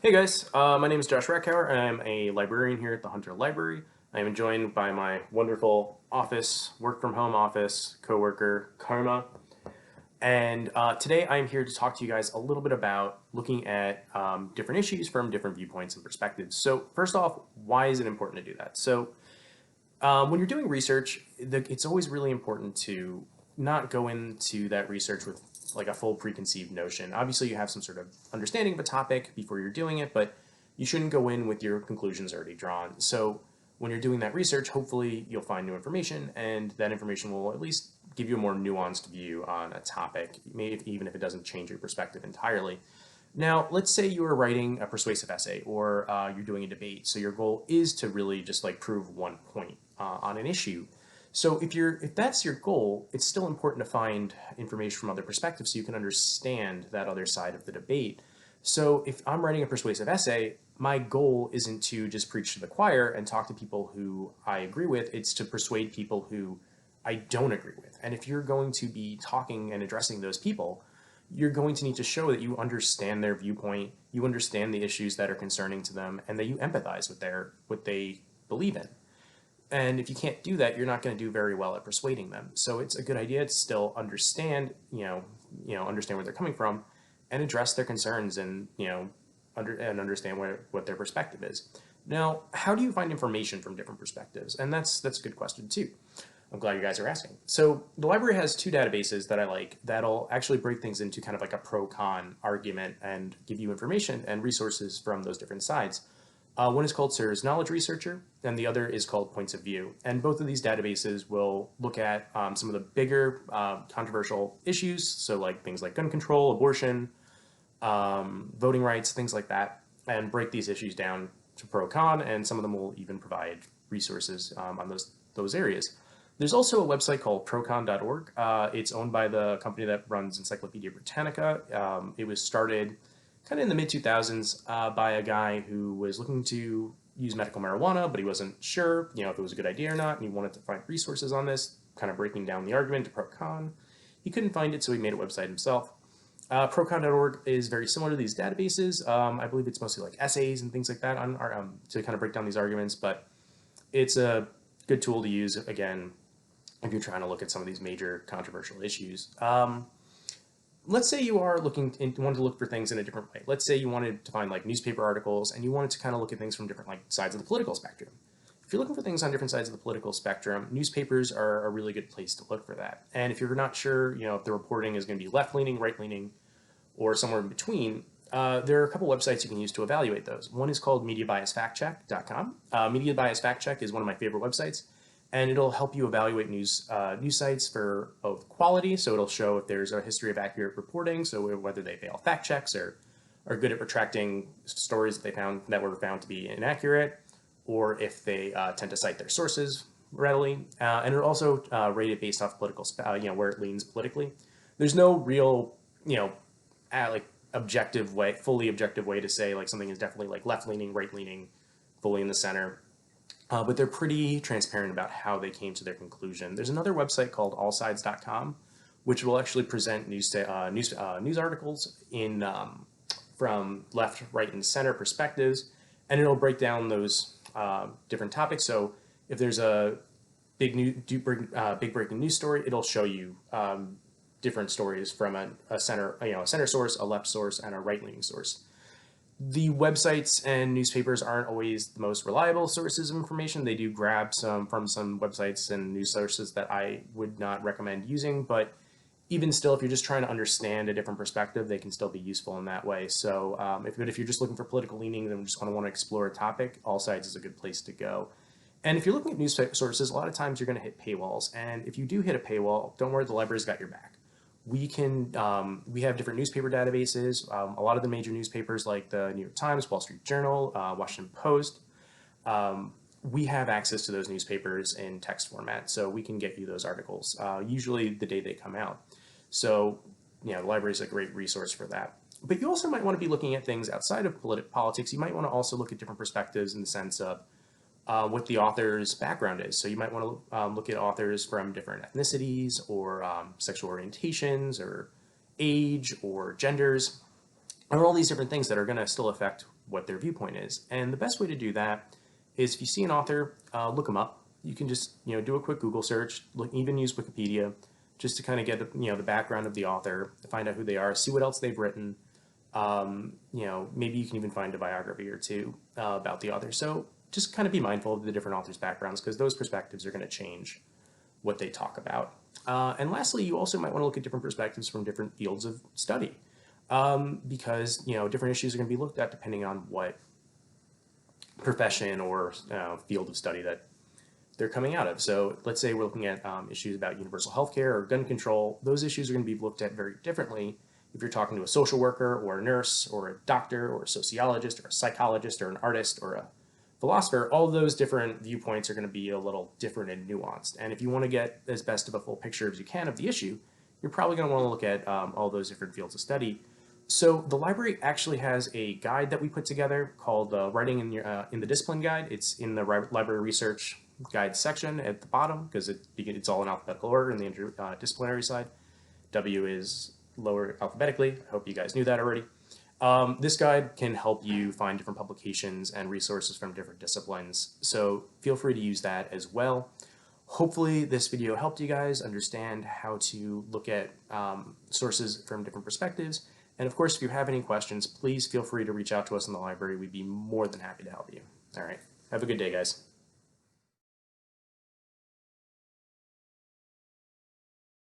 Hey guys, my name is Josh Rackhauer, and I'm a librarian here at the Hunter Library. I am joined by my wonderful office, work from home office coworker, Karma. And today I'm here to talk to you guys a little bit about looking at different issues from different viewpoints and perspectives. So, first off, why is it important to do that? So, when you're doing research, it's always really important to not go into that research with like a full preconceived notion. Obviously, you have some sort of understanding of a topic before you're doing it, but you shouldn't go in with your conclusions already drawn. So when you're doing that research, hopefully you'll find new information, and that information will at least give you a more nuanced view on a topic, maybe even if it doesn't change your perspective entirely. Now, let's say you are writing a persuasive essay or you're doing a debate. So your goal is to really just like prove one point on an issue. So if that's your goal, it's still important to find information from other perspectives so you can understand that other side of the debate. So if I'm writing a persuasive essay, my goal isn't to just preach to the choir and talk to people who I agree with. It's to persuade people who I don't agree with. And if you're going to be talking and addressing those people, you're going to need to show that you understand their viewpoint, you understand the issues that are concerning to them, and that you empathize with what they believe in. And if you can't do that, you're not going to do very well at persuading them. So it's a good idea to still understand, understand where they're coming from, and address their concerns, and understand what their perspective is. Now, how do you find information from different perspectives? And that's a good question too. I'm glad you guys are asking. So the library has two databases that I like that'll actually break things into kind of like a pro-con argument and give you information and resources from those different sides. One is called SIRS Knowledge Researcher, and the other is called Points of View. And both of these databases will look at some of the bigger controversial issues, so like things like gun control, abortion, voting rights, things like that, and break these issues down to pro-con, and some of them will even provide resources on those areas. There's also a website called procon.org. It's owned by the company that runs Encyclopedia Britannica. It was started kind of in the mid 2000s by a guy who was looking to use medical marijuana, but he wasn't sure, if it was a good idea or not, and he wanted to find resources on this, kind of breaking down the argument to pro-con. He couldn't find it, so he made a website himself. Procon.org is very similar to these databases. I believe it's mostly like essays and things like that to kind of break down these arguments, but it's a good tool to use, again, if you're trying to look at some of these major controversial issues. Let's say you are wanted to look for things in a different way. Let's say you wanted to find like newspaper articles and you wanted to kind of look at things from different like sides of the political spectrum. If you're looking for things on different sides of the political spectrum, newspapers are a really good place to look for that. And if you're not sure, if the reporting is going to be left-leaning, right-leaning, or somewhere in between, there are a couple websites you can use to evaluate those. One is called MediaBiasFactCheck.com. Media Bias Fact Check is one of my favorite websites, and it'll help you evaluate news sites for both quality. So it'll show if there's a history of accurate reporting, so whether they fail fact checks or are good at retracting stories that were found to be inaccurate, or if they tend to cite their sources readily. And it'll also rate it based off political, where it leans politically. There's no real, like fully objective way to say like something is definitely like left leaning, right leaning, fully in the center. But they're pretty transparent about how they came to their conclusion. There's another website called allsides.com, which will actually present news articles from left, right, and center perspectives, and it'll break down those different topics. So if there's a big breaking news story, it'll show you different stories from a center source, a left source, and a right leaning source. The websites and newspapers aren't always the most reliable sources of information. They do grab some from some websites and news sources that I would not recommend using, but even still, if you're just trying to understand a different perspective, they can still be useful in that way. So if you're just looking for political leaning and just want to explore a topic, All Sides is a good place to go. And if you're looking at news sources, a lot of times you're going to hit paywalls. And if you do hit a paywall, don't worry, the library's got your back. We have different newspaper databases. A lot of the major newspapers like the New York Times, Wall Street Journal, Washington Post, we have access to those newspapers in text format, so we can get you those articles, usually the day they come out. So, the library is a great resource for that. But you also might want to be looking at things outside of politics. You might want to also look at different perspectives in the sense of what the author's background is. So you might want to look at authors from different ethnicities or sexual orientations or age or genders, or all these different things that are going to still affect what their viewpoint is. And the best way to do that is if you see an author, look them up. You can just do a quick Google search, even use Wikipedia, just to kind of get the background of the author, find out who they are, see what else they've written. Maybe you can even find a biography or two about the author. So just kind of be mindful of the different authors' backgrounds, because those perspectives are going to change what they talk about. And lastly, you also might want to look at different perspectives from different fields of study, because different issues are going to be looked at depending on what profession or field of study that they're coming out of. So let's say we're looking at issues about universal health care or gun control. Those issues are going to be looked at very differently if you're talking to a social worker or a nurse or a doctor or a sociologist or a psychologist or an artist or a philosopher. All those different viewpoints are going to be a little different and nuanced. And if you want to get as best of a full picture as you can of the issue, you're probably going to want to look at all those different fields of study. So the library actually has a guide that we put together called Writing in the Discipline Guide. It's in the library research guide section at the bottom, because it's all in alphabetical order in the interdisciplinary side. W is lower alphabetically. I hope you guys knew that already. This guide can help you find different publications and resources from different disciplines, so feel free to use that as well. Hopefully this video helped you guys understand how to look at sources from different perspectives. And of course, if you have any questions, please feel free to reach out to us in the library. We'd be more than happy to help you. All right. Have a good day, guys.